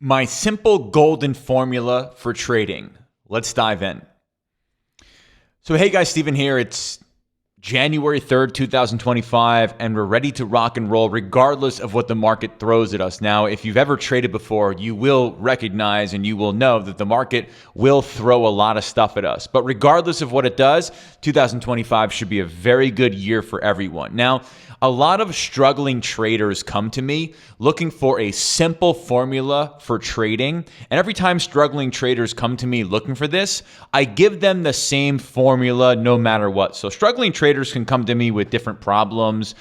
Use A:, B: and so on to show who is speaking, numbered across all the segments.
A: My simple golden formula for trading. Let's dive in. So hey guys, Steven here. It's January 3rd, 2025, and we're ready to rock and roll regardless of what the market throws at us. Now, if you've ever traded before, you will recognize and you will know that the market will throw a lot of stuff at us. But regardless of what it does, 2025 should be a very good year for everyone. Now, a lot of struggling traders come to me looking for a simple formula for trading. And every time struggling traders come to me looking for this, I give them the same formula no matter what. So struggling traders can come to me with different problems,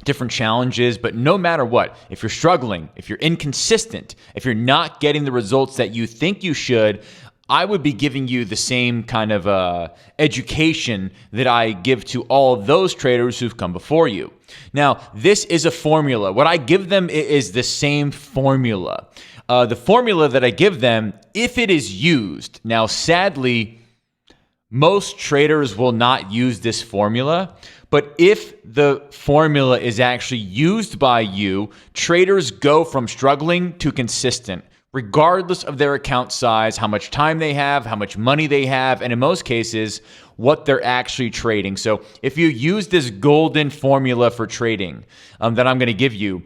A: different challenges, but no matter what, if you're struggling, if you're inconsistent, if you're not getting the results that you think you should, I would be giving you the same kind of education that I give to all of those traders who've come before you. Now, this is a formula. What I give them is the same formula. The formula that I give them, if it is used, now sadly, most traders will not use this formula, but if the formula is actually used by you, traders go from struggling to consistent, regardless of their account size, how much time they have, how much money they have, and in most cases, what they're actually trading. So if you use this golden formula for trading that I'm going to give you,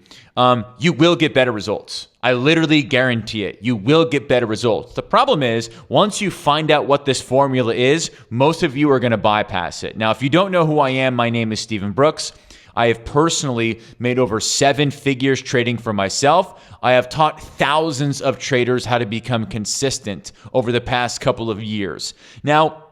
A: you will get better results. I literally guarantee it. You will get better results. The problem is, once you find out what this formula is, most of you are going to bypass it. Now, if you don't know who I am, my name is Steven Brooks. I have personally made over 7 figures trading for myself. I have taught thousands of traders how to become consistent over the past couple of years. Now,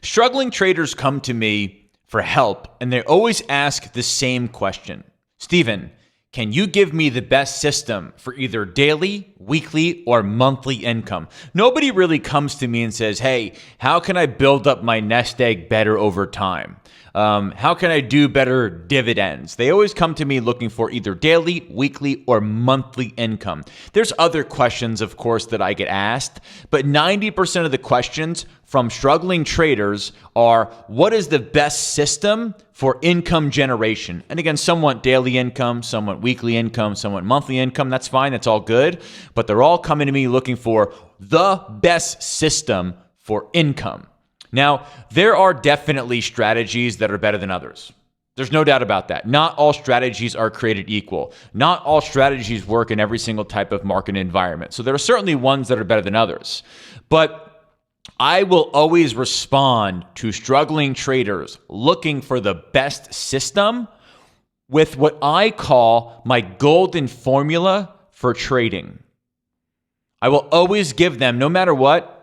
A: struggling traders come to me for help, and they always ask the same question. Steven, can you give me the best system for either daily, weekly, or monthly income? Nobody really comes to me and says, hey, how can I build up my nest egg better over time? How can I do better dividends? They always come to me looking for either daily, weekly, or monthly income. There's other questions, of course, that I get asked, but 90% of the questions from struggling traders are, what is the best system for income generation? And again, some want daily income, some want weekly income, some want monthly income. That's fine. That's all good. But they're all coming to me looking for the best system for income. Now, there are definitely strategies that are better than others. There's no doubt about that. Not all strategies are created equal. Not all strategies work in every single type of market environment. So there are certainly ones that are better than others. But I will always respond to struggling traders looking for the best system with what I call my golden formula for trading. I will always give them, no matter what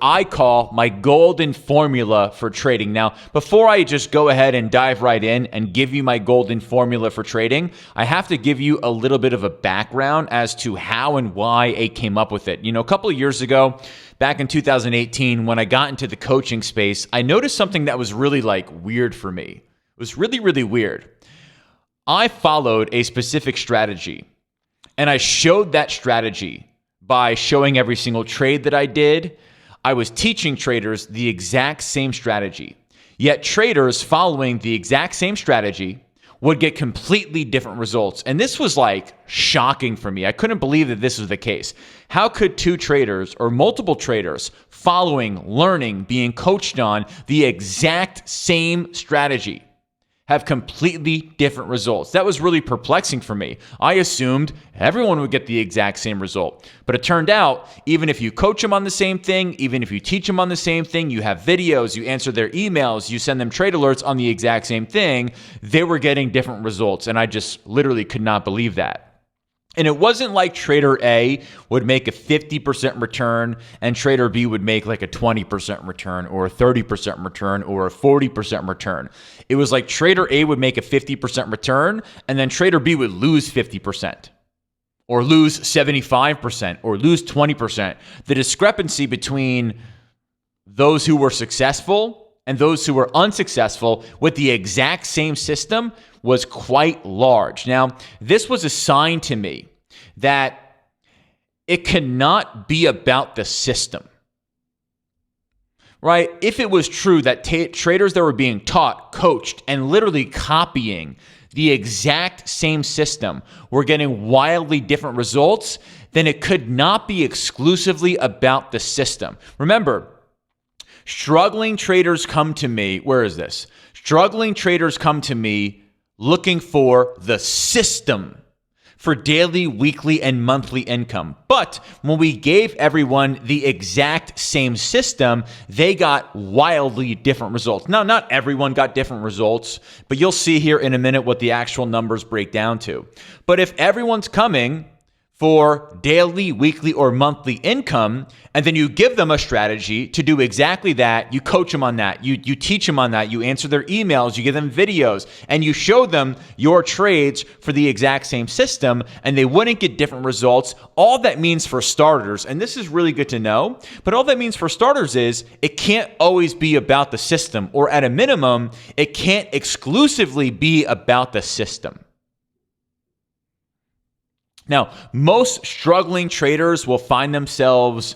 A: I call my golden formula for trading. Now, before I just go ahead and dive right in and give you my golden formula for trading, I have to give you a little bit of a background as to how and why I came up with it. You know, a couple of years ago, back in 2018, when I got into the coaching space, I noticed something that was really weird for me. It was really, really weird. I followed a specific strategy, and I showed that strategy by showing every single trade that I did. I was teaching traders the exact same strategy, yet traders following the exact same strategy would get completely different results. And this was shocking for me. I couldn't believe that this was the case. How could 2 traders or multiple traders following, learning, being coached on the exact same strategy have completely different results? That was really perplexing for me. I assumed everyone would get the exact same result. But it turned out, even if you coach them on the same thing, even if you teach them on the same thing, you have videos, you answer their emails, you send them trade alerts on the exact same thing, they were getting different results. And I just literally could not believe that. And it wasn't like trader A would make a 50% return and trader B would make a 20% return or a 30% return or a 40% return. It was like trader A would make a 50% return and then trader B would lose 50% or lose 75% or lose 20%. The discrepancy between those who were successful and those who were unsuccessful with the exact same system was quite large. Now, this was a sign to me that it cannot be about the system. right? If it was true that traders that were being taught, coached, and literally copying the exact same system were getting wildly different results, then it could not be exclusively about the system. Remember, struggling traders come to me. Where is this? Struggling traders come to me looking for the system for daily, weekly, and monthly income. But when we gave everyone the exact same system, they got wildly different results. Now, not everyone got different results, but you'll see here in a minute what the actual numbers break down to. But if everyone's coming for daily, weekly, or monthly income, and then you give them a strategy to do exactly that, you coach them on that, you teach them on that, you answer their emails, you give them videos, and you show them your trades for the exact same system, and they wouldn't get different results. All that means for starters, and this is really good to know, but all that means for starters is it can't always be about the system, or at a minimum, it can't exclusively be about the system. Now, most struggling traders will find themselves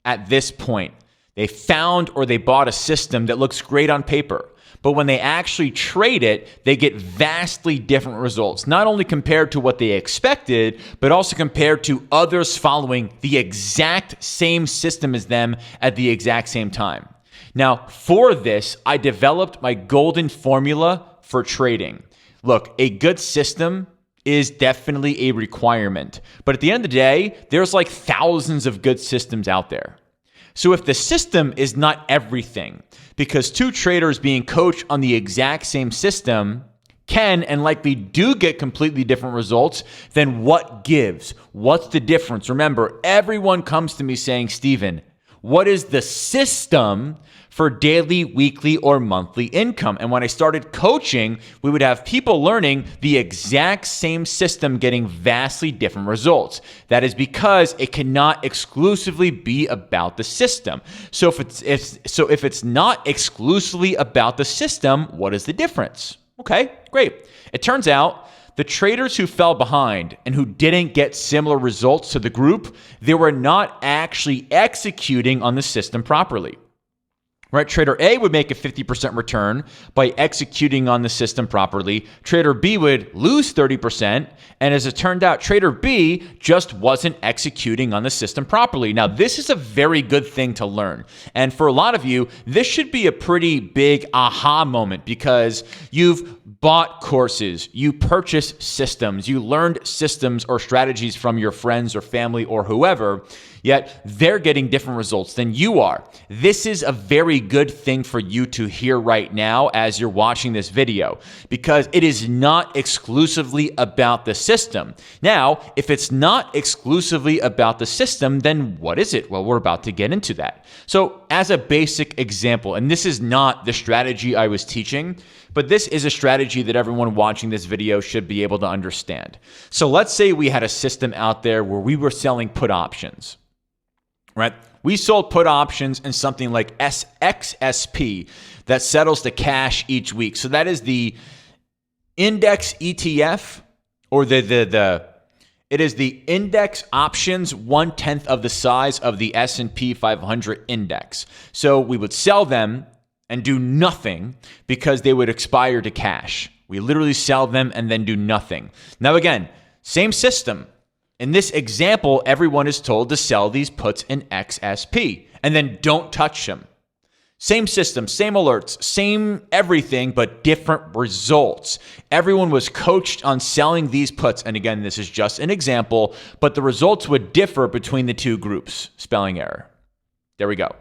A: at this point. They found or they bought a system that looks great on paper, but when they actually trade it, they get vastly different results, not only compared to what they expected, but also compared to others following the exact same system as them at the exact same time. Now, for this, I developed my golden formula for trading. Look, a good system is definitely a requirement. But at the end of the day, there's like thousands of good systems out there. So if the system is not everything, because two traders being coached on the exact same system can and likely do get completely different results, then what gives? What's the difference? Remember, everyone comes to me saying, Stephen, what is the system for daily, weekly, or monthly income? And when I started coaching, we would have people learning the exact same system getting vastly different results. That is because it cannot exclusively be about the system. So if it's not exclusively about the system, what is the difference? Okay, great. It turns out the traders who fell behind and who didn't get similar results to the group, they were not actually executing on the system properly. Right? Trader A would make a 50% return by executing on the system properly. Trader B would lose 30%. And as it turned out, Trader B just wasn't executing on the system properly. Now, this is a very good thing to learn. And for a lot of you, this should be a pretty big aha moment because you've bought courses, you purchased systems, you learned systems or strategies from your friends or family or whoever, yet they're getting different results than you are. This is a very good thing for you to hear right now as you're watching this video, because it is not exclusively about the system. Now, if it's not exclusively about the system, then what is it? Well, we're about to get into that. So as a basic example, and this is not the strategy I was teaching, but this is a strategy that everyone watching this video should be able to understand. So let's say we had a system out there where we were selling put options, right? We sold put options in something like XSP that settles the cash each week. So that is the index ETF, or it is the index options 1/10 of the size of the S&P 500 index. So we would sell them and do nothing because they would expire to cash. We literally sell them and then do nothing. Now again, same system. In this example, everyone is told to sell these puts in XSP and then don't touch them. Same system, same alerts, same everything, but different results. Everyone was coached on selling these puts. And again, this is just an example, but the results would differ between the two groups. Spelling error. There we go.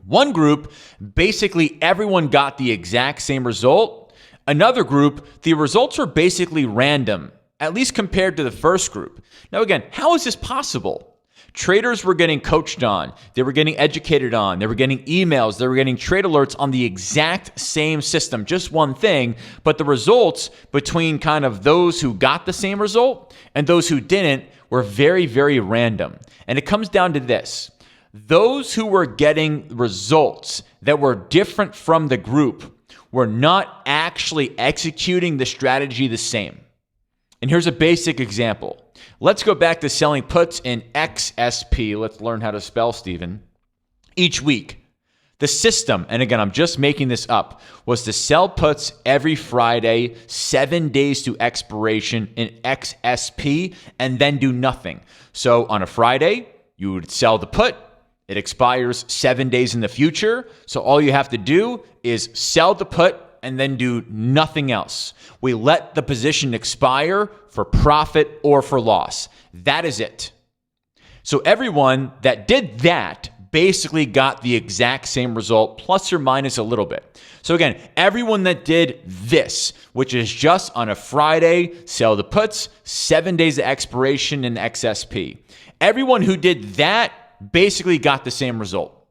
A: One group, basically everyone got the exact same result. Another group, the results were basically random, at least compared to the first group. Now again, how is this possible? Traders were getting coached on, they were getting educated on, they were getting emails, they were getting trade alerts on the exact same system, just one thing, but the results between kind of those who got the same result and those who didn't were very, very random. And it comes down to this. Those who were getting results that were different from the group were not actually executing the strategy the same. And here's a basic example. Let's go back to selling puts in XSP. Let's learn how to spell, Stephen. Each week. The system, and again, I'm just making this up, was to sell puts every Friday, 7 days to expiration in XSP, and then do nothing. So on a Friday, you would sell the put. It expires 7 days in the future. So all you have to do is sell the put and then do nothing else. We let the position expire for profit or for loss. That is it. So everyone that did that basically got the exact same result, plus or minus a little bit. So again, everyone that did this, which is just on a Friday, sell the puts, 7 days of expiration in XSP. Everyone who did that basically got the same result.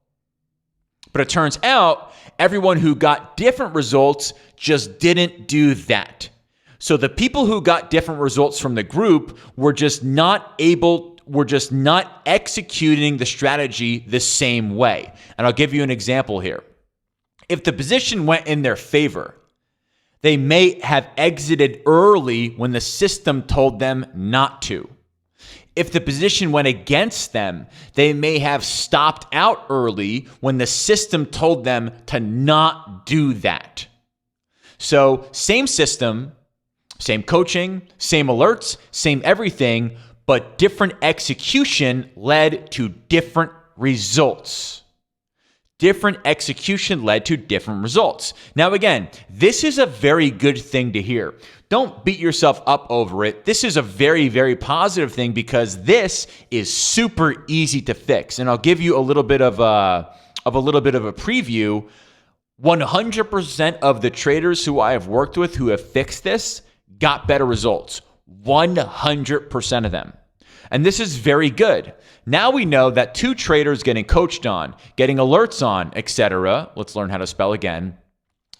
A: But it turns out everyone who got different results just didn't do that. So the people who got different results from the group were just not executing the strategy the same way. And I'll give you an example here. If the position went in their favor, they may have exited early when the system told them not to. If the position went against them, they may have stopped out early when the system told them to not do that. So same system, same coaching, same alerts, same everything, but different execution led to different results. Different execution led to different results. Now, again, this is a very good thing to hear. Don't beat yourself up over it. This is a very, very positive thing because this is super easy to fix. And I'll give you a little bit of a preview. 100% of the traders who I have worked with who have fixed this got better results. 100% of them. And this is very good. Now we know that 2 traders getting coached on, getting alerts on, etc. Let's learn how to spell again.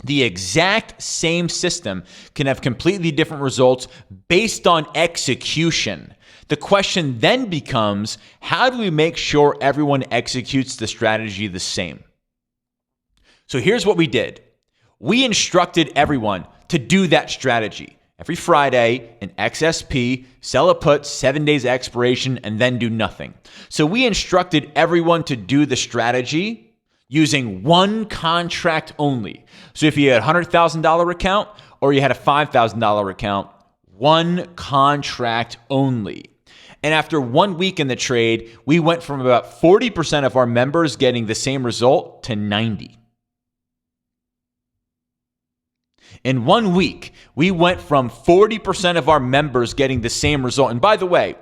A: The exact same system can have completely different results based on execution. The question then becomes, how do we make sure everyone executes the strategy the same? So here's what we did. We instructed everyone to do that strategy. Every Friday, an XSP, sell a put, 7 days expiration, and then do nothing. So we instructed everyone to do the strategy using one contract only. So if you had a $100,000 account or you had a $5,000 account, one contract only. And after 1 week in the trade, we went from about 40% of our members getting the same result to 90%. In 1 week, we went from 40% of our members getting the same result. And by the way,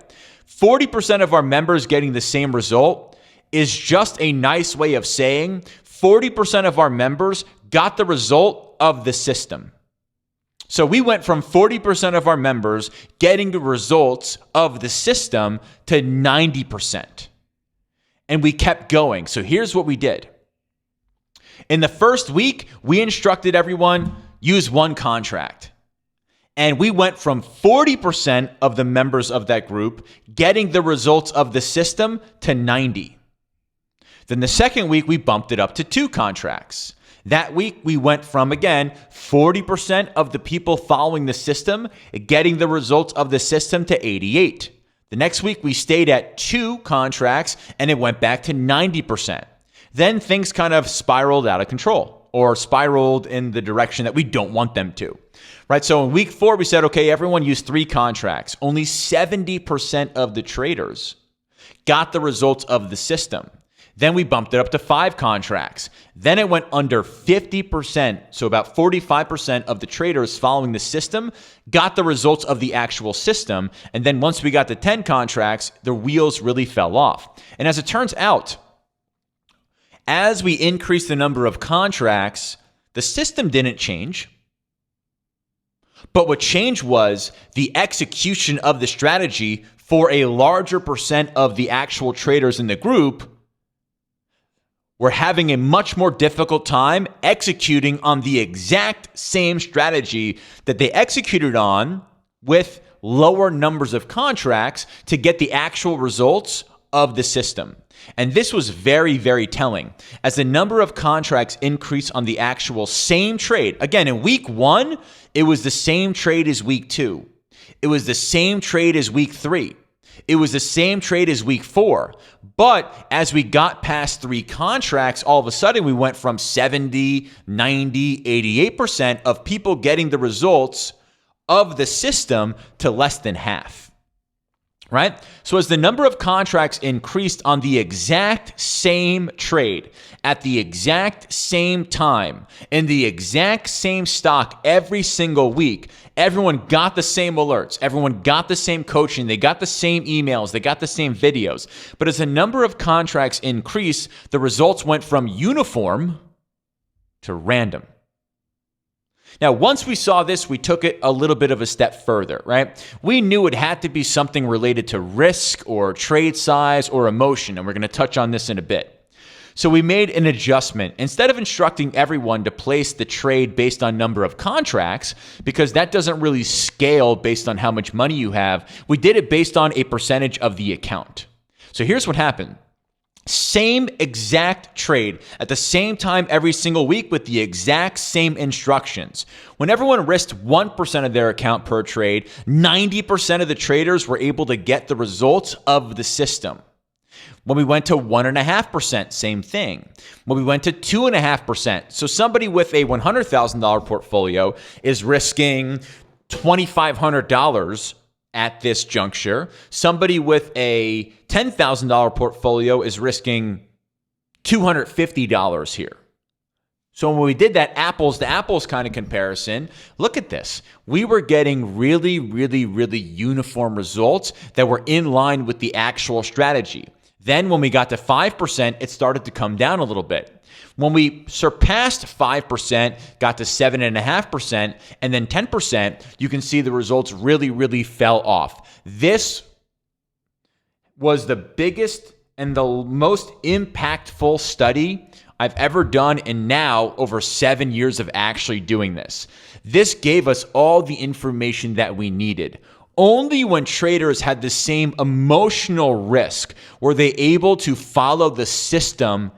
A: 40% of our members getting the same result is just a nice way of saying 40% of our members got the result of the system. So we went from 40% of our members getting the results of the system to 90%. And we kept going. So here's what we did. In the first week, we instructed everyone, use one contract. And we went from 40% of the members of that group getting the results of the system to 90%. Then the second week, we bumped it up to 2 contracts. That week, we went from, again, 40% of the people following the system getting the results of the system to 88%. The next week, we stayed at 2 contracts, and it went back to 90%. Then things kind of spiraled out of control, or spiraled in the direction that we don't want them to. Right? So in week 4, we said, okay, everyone use 3 contracts. Only 70% of the traders got the results of the system. Then we bumped it up to 5 contracts. Then it went under 50%. So about 45% of the traders following the system got the results of the actual system. And then once we got to 10 contracts, the wheels really fell off. And as it turns out, as we increased the number of contracts, the system didn't change. But what changed was the execution of the strategy for a larger percent of the actual traders in the group were having a much more difficult time executing on the exact same strategy that they executed on with lower numbers of contracts to get the actual results of the system. And this was very, very telling. As the number of contracts increased on the actual same trade, again, in week 1, it was the same trade as week 2. It was the same trade as week 3. It was the same trade as week 4. But as we got past 3 contracts, all of a sudden we went from 70, 90, 88% of people getting the results of the system to less than half, right? So as the number of contracts increased on the exact same trade at the exact same time in the exact same stock every single week, everyone got the same alerts. Everyone got the same coaching. They got the same emails. They got the same videos. But as the number of contracts increased, the results went from uniform to random. Now, once we saw this, we took it a little bit of a step further, right? We knew it had to be something related to risk or trade size or emotion, and we're going to touch on this in a bit. So we made an adjustment. Instead of instructing everyone to place the trade based on number of contracts, because that doesn't really scale based on how much money you have, we did it based on a percentage of the account. So here's what happened. Same exact trade at the same time every single week with the exact same instructions. When everyone risked 1% of their account per trade, 90% of the traders were able to get the results of the system. When we went to 1.5%, same thing. When we went to 2.5%, so somebody with a $100,000 portfolio is risking $2,500 at this juncture. Somebody with a $10,000 portfolio is risking $250 here. So when we did that apples to apples kind of comparison, look at this. We were getting really, really, really uniform results that were in line with the actual strategy. Then when we got to 5%, it started to come down a little bit. When we surpassed 5%, got to 7.5%, and then 10%, you can see the results really, really fell off. This was the biggest and the most impactful study I've ever done in now over 7 years of actually doing this. This gave us all the information that we needed. Only when traders had the same emotional risk were they able to follow the system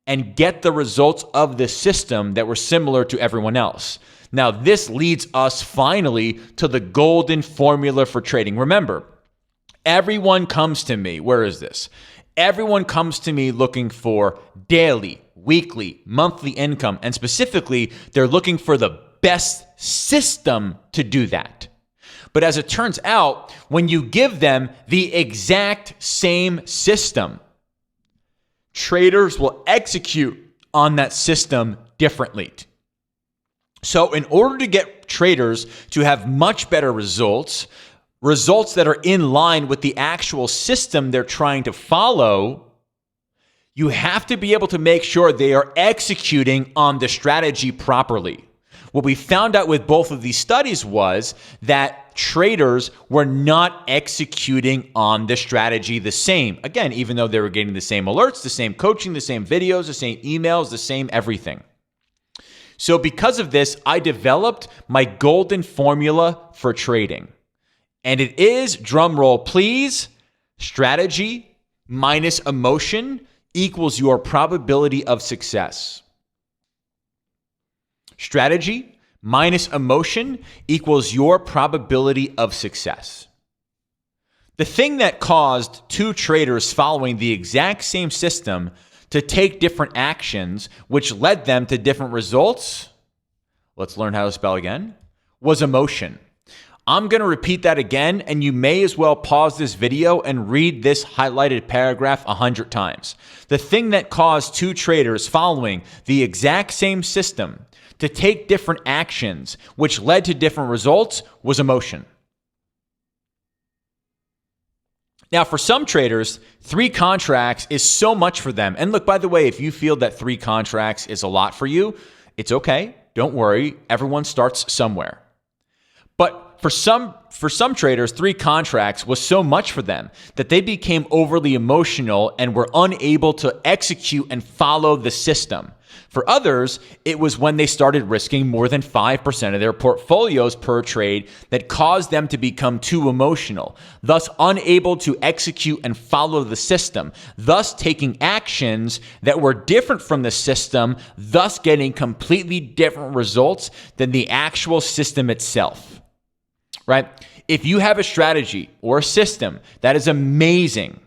A: and get the results of the system that were similar to everyone else. Now, this leads us finally to the golden formula for trading. Remember, everyone comes to me. Where is this? Everyone comes to me looking for daily, weekly, monthly income, and specifically, they're looking for the best system to do that. But as it turns out, when you give them the exact same system, traders will execute on that system differently. So in order to get traders to have much better results that are in line with the actual system they're trying to follow, you have to be able to make sure they are executing on the strategy properly. What we found out with both of these studies was that traders were not executing on the strategy the same. Again, even though they were getting the same alerts, the same coaching, the same videos, the same emails, the same everything. So because of this, I developed my golden formula for trading. And it is, drum roll please, strategy minus emotion equals your probability of success. Strategy minus emotion equals your probability of success. The thing that caused 2 traders following the exact same system to take different actions, which led them to different results, let's learn how to spell again, was emotion. I'm going to repeat that again, and you may as well pause this video and read this highlighted paragraph 100 times. The thing that caused 2 traders following the exact same system to take different actions, which led to different results, was emotion. Now, for some traders, 3 contracts is so much for them. And look, by the way, if you feel that 3 contracts is a lot for you, it's okay. Don't worry. Everyone starts somewhere. But for some traders, 3 contracts was so much for them that they became overly emotional and were unable to execute and follow the system. For others, it was when they started risking more than 5% of their portfolios per trade that caused them to become too emotional, thus unable to execute and follow the system, thus taking actions that were different from the system, thus getting completely different results than the actual system itself. Right? if you have a strategy or a system that is amazing,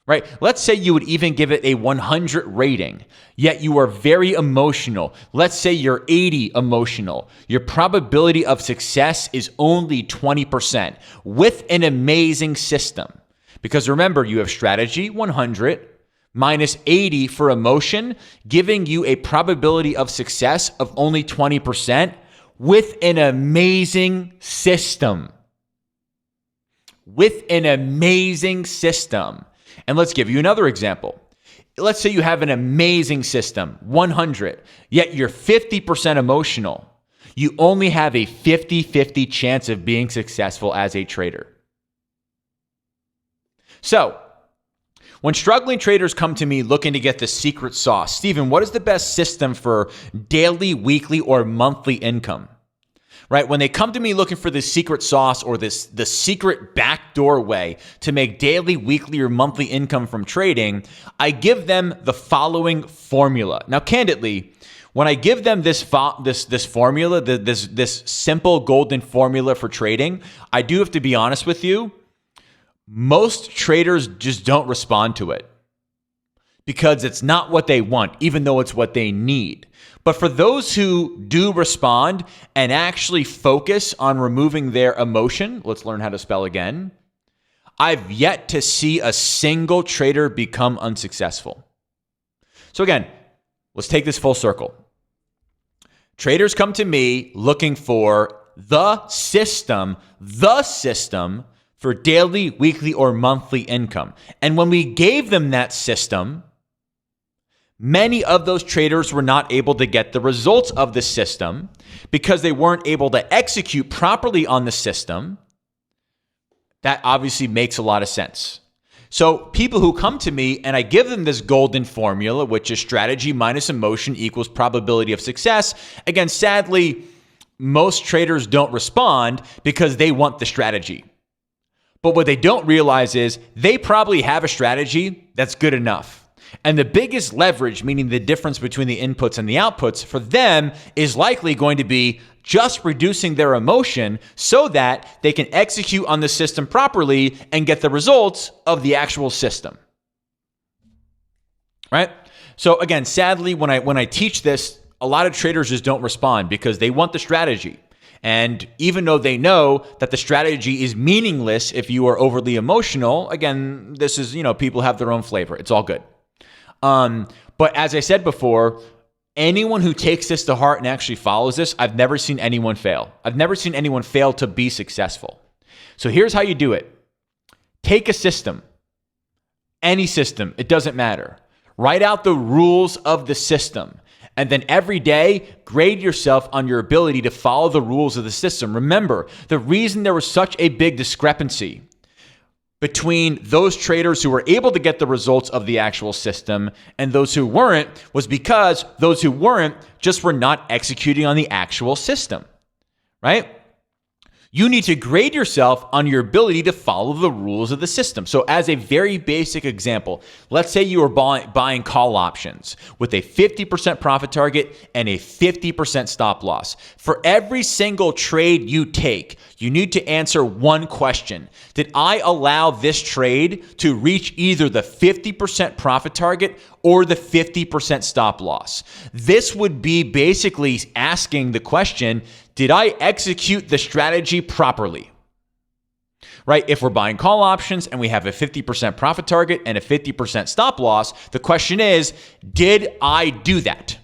A: right? Let's say you would even give it a 100 rating, yet you are very emotional. Let's say you're 80 emotional. Your probability of success is only 20% with an amazing system. Because remember, you have strategy 100 minus 80 for emotion, giving you a probability of success of only 20% with an amazing system. With an amazing system. And let's give you another example. Let's say you have an amazing system, 100, yet you're 50% emotional. You only have a 50-50 chance of being successful as a trader. So, when struggling traders come to me looking to get the secret sauce, Stephen, what is the best system for daily, weekly, or monthly income? Right? When they come to me looking for the secret sauce or the secret backdoor way to make daily, weekly, or monthly income from trading, I give them the following formula. Now, candidly, when I give them this formula, this simple golden formula for trading, I do have to be honest with you. Most traders just don't respond to it because it's not what they want, even though it's what they need. But for those who do respond and actually focus on removing their emotion, let's learn how to spell again. I've yet to see a single trader become unsuccessful. So again, let's take this full circle. Traders come to me looking for the system for daily, weekly, or monthly income. And when we gave them that system, many of those traders were not able to get the results of the system because they weren't able to execute properly on the system. That obviously makes a lot of sense. So people who come to me and I give them this golden formula, which is strategy minus emotion equals probability of success. Again, sadly, most traders don't respond because they want the strategy. But what they don't realize is they probably have a strategy that's good enough. And the biggest leverage, meaning the difference between the inputs and the outputs for them, is likely going to be just reducing their emotion so that they can execute on the system properly and get the results of the actual system. Right? So again, sadly, when I teach this, a lot of traders just don't respond because they want the strategy. And even though they know that the strategy is meaningless if you are overly emotional, again, this is, people have their own flavor. It's all good. But as I said before, anyone who takes this to heart and actually follows this, I've never seen anyone fail. I've never seen anyone fail to be successful. So here's how you do it. Take a system, any system, it doesn't matter. Write out the rules of the system. And then every day, grade yourself on your ability to follow the rules of the system. Remember, the reason there was such a big discrepancy between those traders who were able to get the results of the actual system and those who weren't was because those who weren't just were not executing on the actual system, right? You need to grade yourself on your ability to follow the rules of the system. So as a very basic example, let's say you are buying call options with a 50% profit target and a 50% stop loss. For every single trade you take, you need to answer one question. Did I allow this trade to reach either the 50% profit target or the 50% stop loss? This would be basically asking the question, did I execute the strategy properly? Right? If we're buying call options and we have a 50% profit target and a 50% stop loss, the question is, did I do that?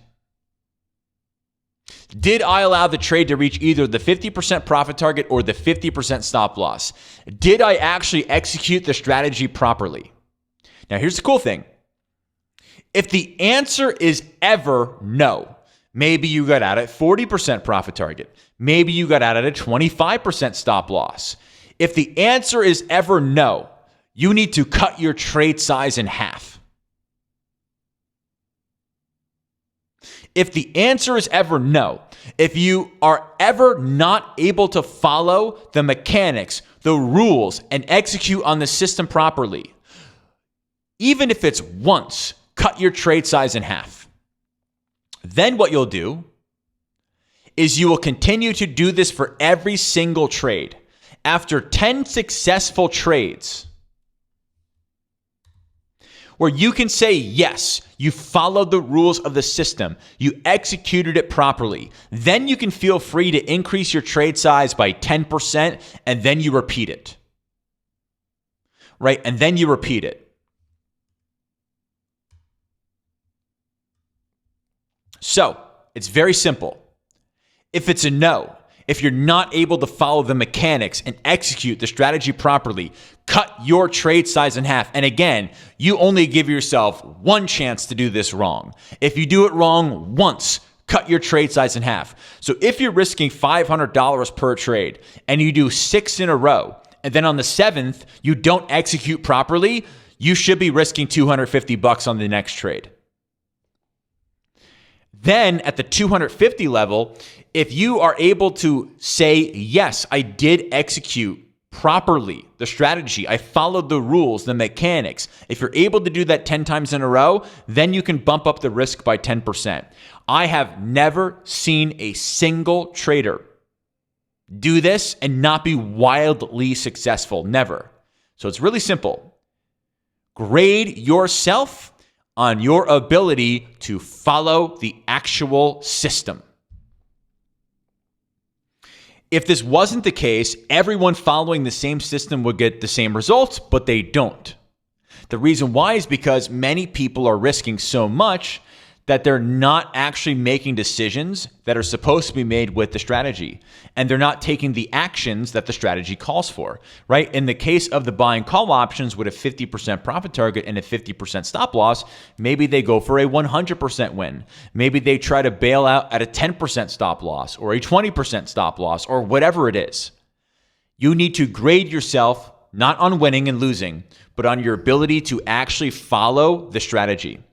A: Did I allow the trade to reach either the 50% profit target or the 50% stop loss? Did I actually execute the strategy properly? Now, here's the cool thing. If the answer is ever no, maybe you got out at 40% profit target. Maybe you got out at a 25% stop loss. If the answer is ever no, you need to cut your trade size in half. If the answer is ever no, if you are ever not able to follow the mechanics, the rules, and execute on the system properly, even if it's once, cut your trade size in half. Then what you'll do is you will continue to do this for every single trade. After 10 successful trades, where you can say, yes, you followed the rules of the system, you executed it properly, then you can feel free to increase your trade size by 10%, and then you repeat it. Right? And then you repeat it. So, it's very simple. If it's a no, if you're not able to follow the mechanics and execute the strategy properly, cut your trade size in half. And again, you only give yourself one chance to do this wrong. If you do it wrong once, cut your trade size in half. So if you're risking $500 per trade and you do 6 in a row, and then on the 7th, you don't execute properly, you should be risking $250 on the next trade. Then at the 250 level, if you are able to say, yes, I did execute properly the strategy, I followed the rules, the mechanics. If you're able to do that 10 times in a row, then you can bump up the risk by 10%. I have never seen a single trader do this and not be wildly successful. Never. So it's really simple. Grade yourself on your ability to follow the actual system. If this wasn't the case, everyone following the same system would get the same results, but they don't. The reason why is because many people are risking so much that they're not actually making decisions that are supposed to be made with the strategy. And they're not taking the actions that the strategy calls for, right? In the case of the buy and call options with a 50% profit target and a 50% stop loss, maybe they go for a 100% win. Maybe they try to bail out at a 10% stop loss or a 20% stop loss or whatever it is. You need to grade yourself not on winning and losing, but on your ability to actually follow the strategy,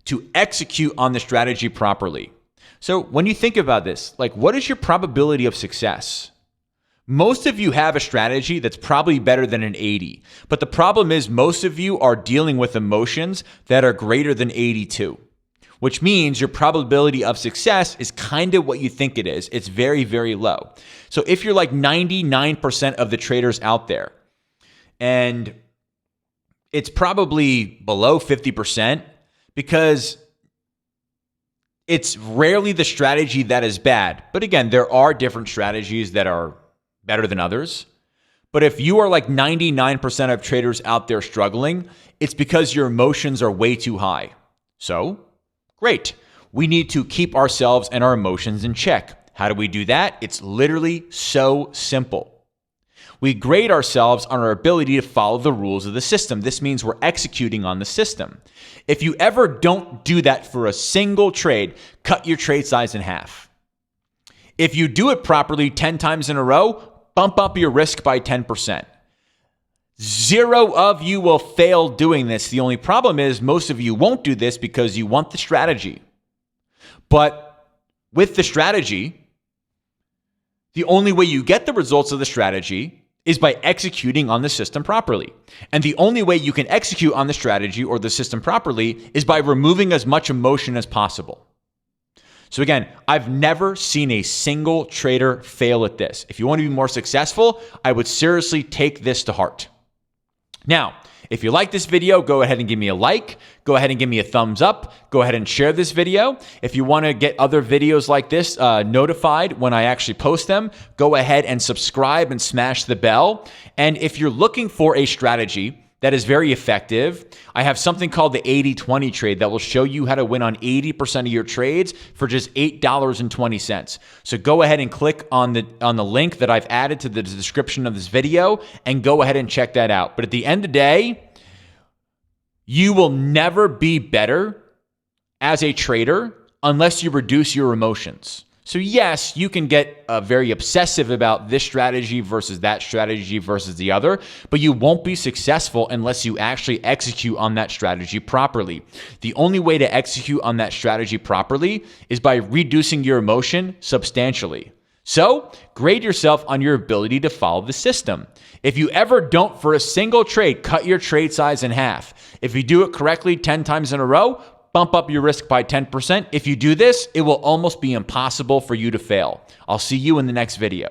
A: to execute on the strategy properly. So when you think about this, like, what is your probability of success? Most of you have a strategy that's probably better than an 80, but the problem is most of you are dealing with emotions that are greater than 82, which means your probability of success is kind of what you think it is. It's very, very low. So if you're like 99% of the traders out there, and it's probably below 50%, because it's rarely the strategy that is bad. But again, there are different strategies that are better than others. But if you are like 99% of traders out there struggling, it's because your emotions are way too high. So, great. We need to keep ourselves and our emotions in check. How do we do that? It's literally so simple. We grade ourselves on our ability to follow the rules of the system. This means we're executing on the system. If you ever don't do that for a single trade, cut your trade size in half. If you do it properly 10 times in a row, bump up your risk by 10%. Zero of you will fail doing this. The only problem is most of you won't do this because you want the strategy. But with the strategy, the only way you get the results of the strategy is by executing on the system properly. And the only way you can execute on the strategy or the system properly is by removing as much emotion as possible. So again, I've never seen a single trader fail at this. If you want to be more successful, I would seriously take this to heart. Now, if you like this video, go ahead and give me a like. Go ahead and give me a thumbs up. Go ahead and share this video. If you want to get other videos like this notified when I actually post them, go ahead and subscribe and smash the bell. And if you're looking for a strategy that is very effective, I have something called the 80-20 trade that will show you how to win on 80% of your trades for just $8.20. So go ahead and click on the link that I've added to the description of this video and go ahead and check that out. But at the end of the day, you will never be better as a trader unless you reduce your emotions. So yes, you can get very obsessive about this strategy versus that strategy versus the other, but you won't be successful unless you actually execute on that strategy properly. The only way to execute on that strategy properly is by reducing your emotion substantially. So grade yourself on your ability to follow the system. If you ever don't for a single trade, cut your trade size in half. If you do it correctly 10 times in a row, bump up your risk by 10%. If you do this, it will almost be impossible for you to fail. I'll see you in the next video.